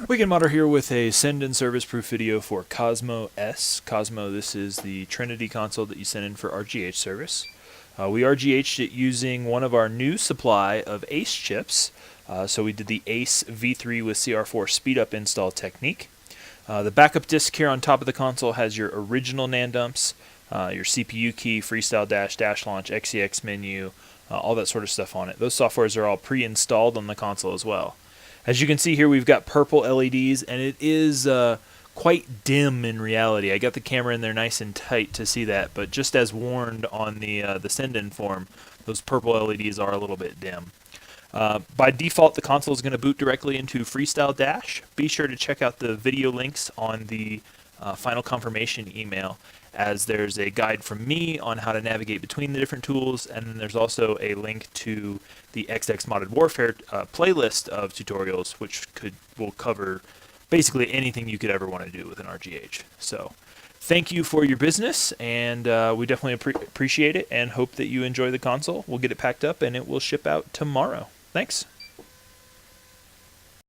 Weekend Modder here with a send and service proof video for Cosmo S. Cosmo, this is the Trinity console that you send in for RGH service. We RGH'd it using one of our new supply of ACE chips. So we did the ACE V3 with CR4 speed up install technique. The backup disk here on top of the console has your original NAND dumps, your CPU key, Freestyle Dash, Dash Launch, XEX menu, all that sort of stuff on it. Those softwares are all pre-installed on the console as well. As you can see here, we've got purple LEDs, and it is quite dim in reality. I got the camera in there nice and tight to see that, but just as warned on the send-in form, those purple LEDs are a little bit dim. By default, the console is going to boot directly into Freestyle Dash. Be sure to check out the video links on the final confirmation email, as there's a guide from me on how to navigate between the different tools, and then there's also a link to the XX Modded Warfare playlist of tutorials, which will cover basically anything you could ever want to do with an RGH. So thank you for your business, and we definitely appreciate it and hope that you enjoy the console. We'll get it packed up and it will ship out tomorrow. Thanks.